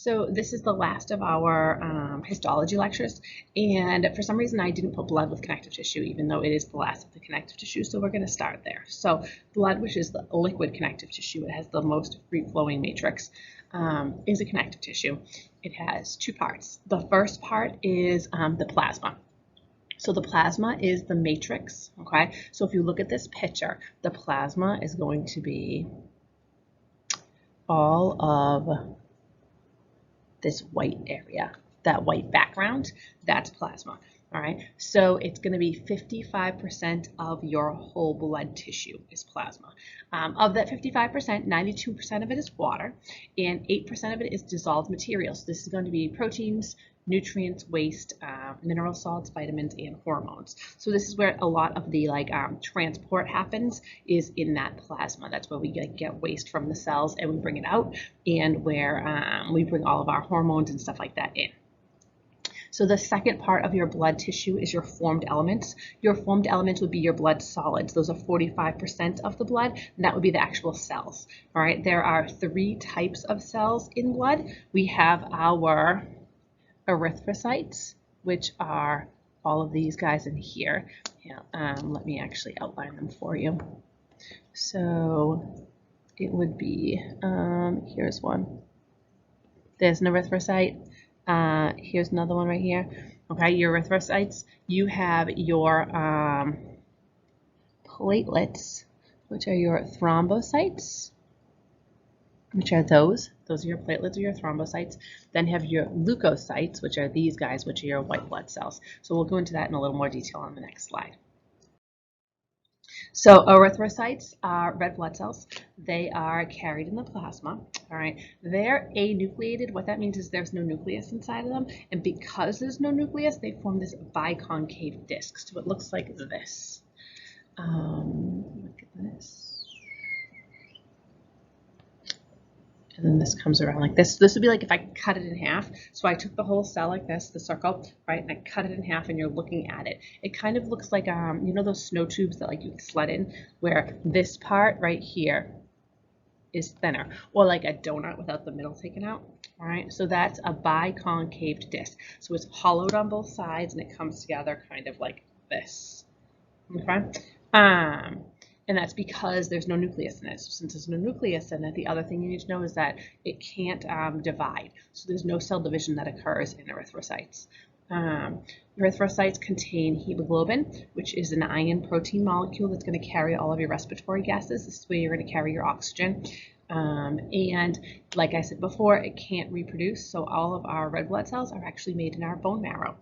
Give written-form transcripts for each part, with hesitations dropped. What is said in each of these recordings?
So this is the last of our histology lectures, and for some reason I didn't put blood with connective tissue, even though it is the last of the connective tissue, so we're going to start there. So blood, which is the liquid connective tissue, it has the most free-flowing matrix, is a connective tissue. It has two parts. The first part is the plasma. So the plasma is the matrix, okay? So if you look at this picture, the plasma is going to be all of this white area, that white background, that's plasma. All right, so it's going to be 55% of your whole blood tissue is plasma. Of that 55%, 92% of it is water, and 8% of it is dissolved material. So this is going to be proteins, nutrients, waste, mineral salts, vitamins, and hormones. So this is where a lot of the transport happens, is in that plasma. That's where we get waste from the cells and we bring it out, and where we bring all of our hormones and stuff like that in. So the second part of your blood tissue is your formed elements. Your formed elements would be your blood solids. Those are 45% of the blood, and that would be the actual cells. All right, there are three types of cells in blood. We have our erythrocytes, which are all of these guys in here. Yeah, let me actually outline them for you. So it would be, here's one. There's an erythrocyte. Here's another one right here. Okay, your erythrocytes. You have your platelets, which are your thrombocytes, which are those. Those are your platelets or your thrombocytes. Then have your leukocytes, which are these guys, which are your white blood cells. So we'll go into that in a little more detail on the next slide. So erythrocytes are red blood cells. They are carried in the plasma. All right, they're anucleated. What that means is there's no nucleus inside of them, and because there's no nucleus, they form this biconcave disc. So it looks like this. Look at this. And then this comes around like this. This would be like if I cut it in half. So I took the whole cell like this, the circle, right, and I cut it in half, and you're looking at it. It kind of looks like, you know those snow tubes that like you sled in, where this part right here is thinner, or like a donut without the middle taken out. All right, so that's a biconcave disc. So it's hollowed on both sides, and it comes together kind of like this. Okay. And that's because there's no nucleus in it. So since there's no nucleus in it, the other thing you need to know is that it can't divide. So there's no cell division that occurs in erythrocytes. Erythrocytes contain hemoglobin, which is an iron protein molecule that's going to carry all of your respiratory gases. This is where you're going to carry your oxygen. And like I said before, it can't reproduce. So all of our red blood cells are actually made in our bone marrow.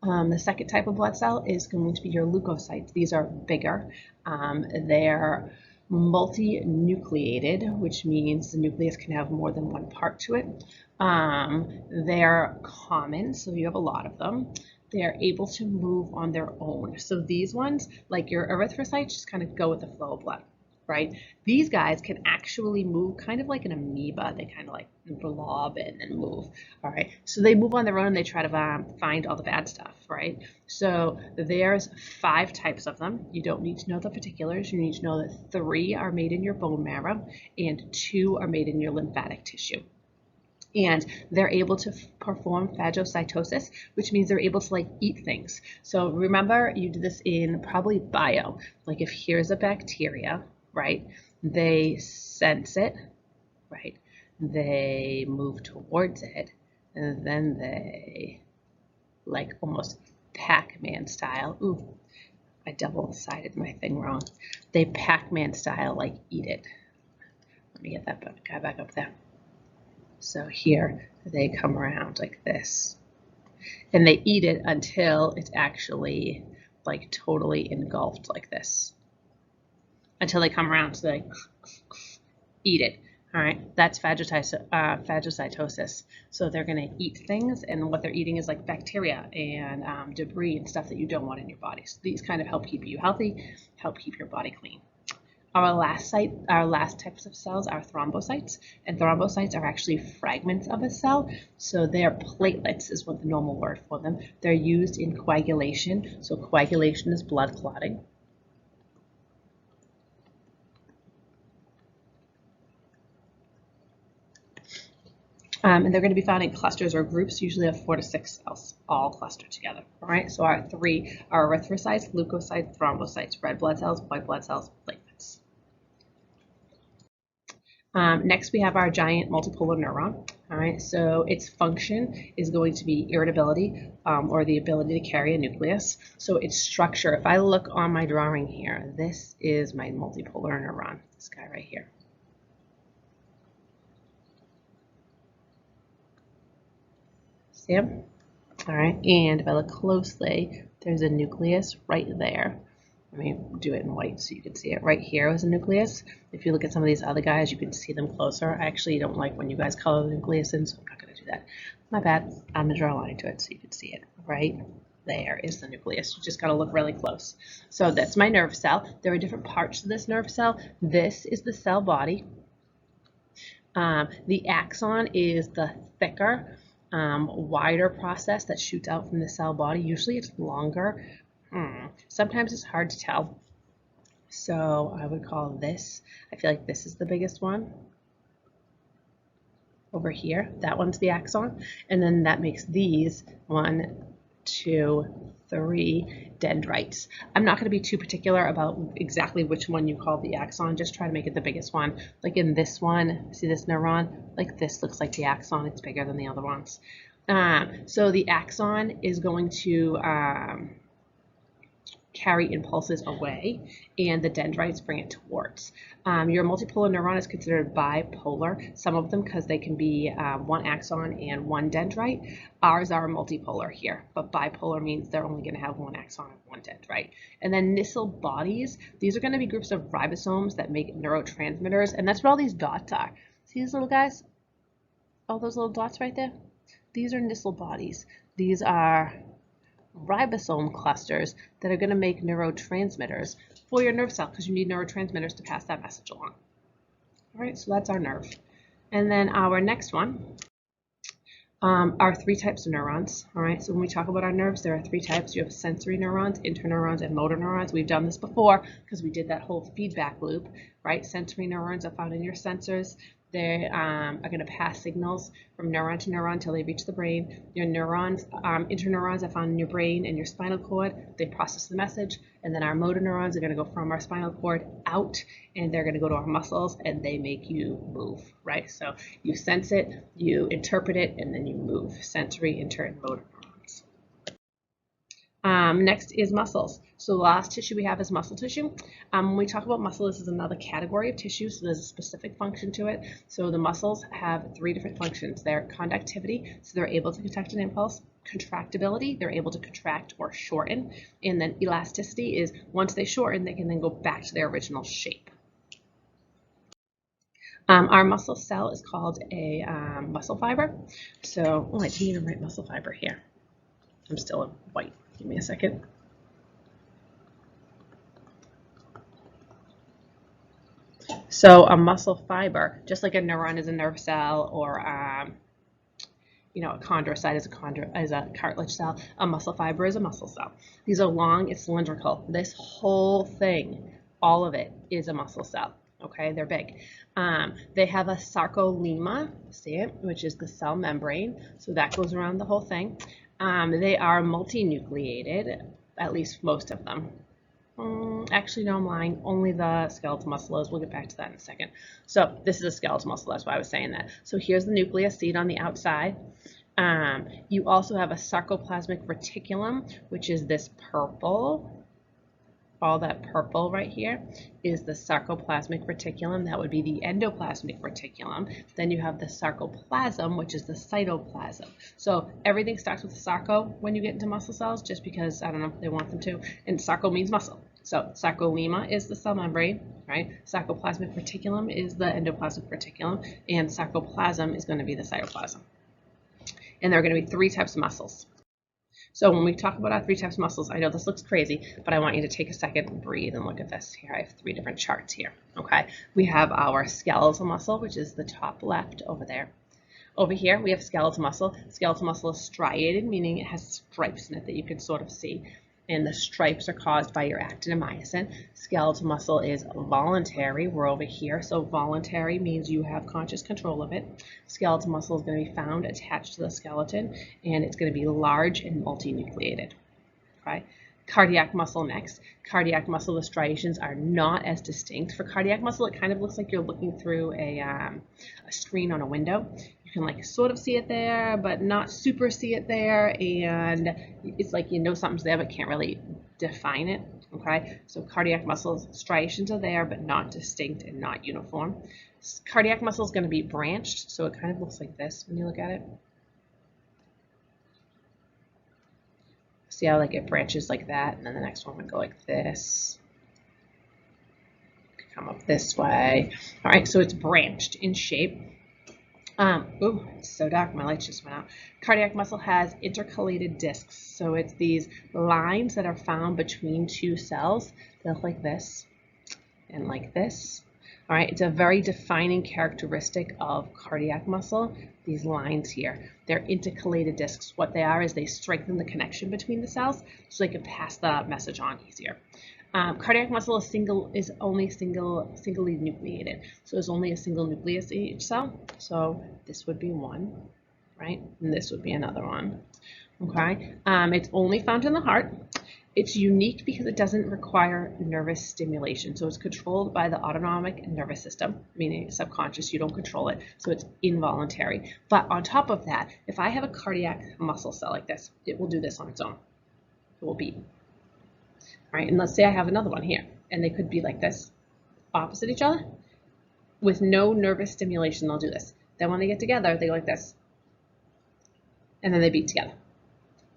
The second type of blood cell is going to be your leukocytes. These are bigger. They're multinucleated, which means the nucleus can have more than one part to it. They're common, so you have a lot of them. They're able to move on their own. So these ones, like your erythrocytes, just kind of go with the flow of blood, right? These guys can actually move kind of like an amoeba. They kind of like blob in and move, all right? So they move on their own, and they try to find all the bad stuff, right? So there's 5 types of them. You don't need to know the particulars. You need to know that 3 are made in your bone marrow and 2 are made in your lymphatic tissue. And they're able to perform phagocytosis, which means they're able to like eat things. So remember, you did this in probably bio. Like if here's a bacteria, right? They sense it, right? They move towards it, and then they, like almost Pac-Man style. Ooh, I double-sided my thing wrong. They Pac-Man style like eat it. Let me get that guy back up there. So here they come around like this, and they eat it until it's actually like totally engulfed like this, until they come around, so they eat it. All right, that's phagocytosis. So they're going to eat things, and what they're eating is like bacteria and debris and stuff that you don't want in your body. So these kind of help keep you healthy, help keep your body clean. Our last types of cells are thrombocytes, and thrombocytes are actually fragments of a cell. So they're platelets is what the normal word for them. They're used in coagulation. So coagulation is blood clotting. And they're going to be found in clusters or groups, usually of 4 to 6 cells, all clustered together. All right, so our three are erythrocytes, leukocytes, thrombocytes, red blood cells, white blood cells, platelets. Next, we have our giant multipolar neuron. All right, so its function is going to be irritability or the ability to carry a nucleus. So its structure, if I look on my drawing here, this is my multipolar neuron, this guy right here. See him? All right, and if I look closely, there's a nucleus right there. Let me do it in white so you can see it. Right here is a nucleus. If you look at some of these other guys, you can see them closer. I actually don't like when you guys color the nucleus in, so I'm not going to do that. My bad. I'm going to draw a line to it so you can see it. Right there is the nucleus. You just got to look really close. So that's my nerve cell. There are different parts to this nerve cell. This is the cell body. The axon is the thicker, wider process that shoots out from the cell body. Usually it's longer. Sometimes it's hard to tell. So I would call this, I feel like this is the biggest one. Over here, that one's the axon. And then that makes these 1, 2, 3 dendrites. I'm not going to be too particular about exactly which one you call the axon. Just try to make it the biggest one. Like in this one, see this neuron? Like this looks like the axon. It's bigger than the other ones. So the axon is going to carry impulses away, and the dendrites bring it towards. Your multipolar neuron is considered bipolar, some of them because they can be one axon and one dendrite. Ours are multipolar here, but bipolar means they're only going to have one axon and one dendrite. And then Nissl bodies, these are going to be groups of ribosomes that make neurotransmitters, and that's what all these dots are. See these little guys? All those little dots right there? These are Nissl bodies. These are ribosome clusters that are going to make neurotransmitters for your nerve cell because you need neurotransmitters to pass that message along. All right, so that's our nerve. And then our next one are 3 types of neurons. All right, so when we talk about our nerves, there are 3 types. You have sensory neurons, interneurons, and motor neurons. We've done this before because we did that whole feedback loop, right? Sensory neurons are found in your sensors. They are going to pass signals from neuron to neuron until they reach the brain. Your neurons, interneurons are found in your brain and your spinal cord. They process the message. And then our motor neurons are going to go from our spinal cord out, and they're going to go to our muscles, and they make you move, right? So you sense it, you interpret it, and then you move. Sensory, inter, and motor neurons. Next is muscles. So the last tissue we have is muscle tissue. When we talk about muscle, this is another category of tissue, so there's a specific function to it. So the muscles have 3 different functions. They're conductivity, so they're able to conduct an impulse. Contractibility, they're able to contract or shorten. And then elasticity is once they shorten, they can then go back to their original shape. Our muscle cell is called a muscle fiber. So, I didn't even write muscle fiber here. I'm still in white. Give me a second. So a muscle fiber, just like a neuron is a nerve cell, or a chondrocyte is a cartilage cell, a muscle fiber is a muscle cell. These are long, it's cylindrical. This whole thing, all of it, is a muscle cell. Okay, they're big. They have a sarcolemma, see it, which is the cell membrane. So that goes around the whole thing. They are multinucleated, at least most of them. Actually, no, I'm lying. Only the skeletal muscle is. We'll get back to that in a second. So this is a skeletal muscle. That's why I was saying that. So here's the nucleus. See it on the outside. You also have a sarcoplasmic reticulum, which is this purple. All that purple right here is the sarcoplasmic reticulum. That would be the endoplasmic reticulum. Then you have the sarcoplasm, which is the cytoplasm. So everything starts with sarco when you get into muscle cells, just because, I don't know, they want them to. And sarco means muscle. So sarcolemma is the cell membrane, right? Sarcoplasmic reticulum is the endoplasmic reticulum, and sarcoplasm is going to be the cytoplasm. And there are going to be 3 types of muscles. So when we talk about our 3 types of muscles, I know this looks crazy, but I want you to take a second and breathe and look at this. Here, I have 3 different charts here, okay? We have our skeletal muscle, which is the top left over there. Over here, we have skeletal muscle. Skeletal muscle is striated, meaning it has stripes in it that you can sort of see. and the stripes are caused by your actin and myosin. Skeletal muscle is voluntary. We're over here. So voluntary means you have conscious control of it. Skeletal muscle is going to be found attached to the skeleton, and it's going to be large and multinucleated. Okay. Cardiac muscle next. Cardiac muscle, the striations are not as distinct. For cardiac muscle, it kind of looks like you're looking through a screen on a window. You can like sort of see it there, but not super see it there, and it's like you know something's there, but can't really define it. Okay, so cardiac muscles, striations are there, but not distinct and not uniform. Cardiac muscle is going to be branched, so it kind of looks like this when you look at it. See how like it branches like that, and then the next one would go like this. Come up this way. All right, so it's branched in shape. Oh, it's so dark, my lights just went out. Cardiac muscle has intercalated discs. So it's these lines that are found between two cells. They look like this and like this. All right, it's a very defining characteristic of cardiac muscle, these lines here. They're intercalated discs. What they are is they strengthen the connection between the cells so they can pass the message on easier. Cardiac muscle is only singly nucleated. So there's only a single nucleus in each cell. So this would be one, right? And this would be another one. Okay. It's only found in the heart. It's unique because it doesn't require nervous stimulation. So it's controlled by the autonomic nervous system, meaning subconscious, you don't control it. So it's involuntary. But on top of that, if I have a cardiac muscle cell like this, it will do this on its own. It will beat. All right, and let's say I have another one here, and they could be like this, opposite each other. With no nervous stimulation, they'll do this. Then when they get together, they go like this, and then they beat together.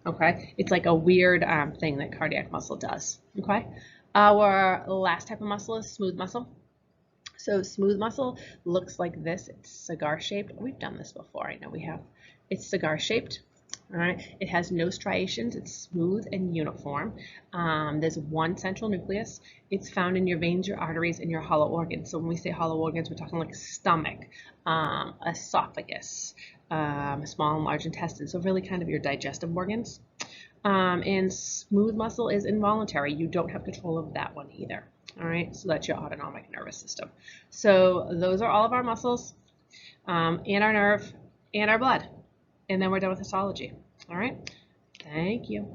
Okay, it's like a weird thing that cardiac muscle does. Okay, our last type of muscle is smooth muscle. So smooth muscle looks like this. It's cigar shaped. We've done this before. I know we have. It's cigar shaped. All right, it has no striations. It's smooth and uniform. There's one central nucleus. It's found in your veins, your arteries, and your hollow organs. So when we say hollow organs, we're talking like stomach, esophagus, small and large intestines. So really kind of your digestive organs. And smooth muscle is involuntary. You don't have control of that one either. All right, so that's your autonomic nervous system. So those are all of our muscles, and our nerve, and our blood. And then we're done with histology. All right, thank you.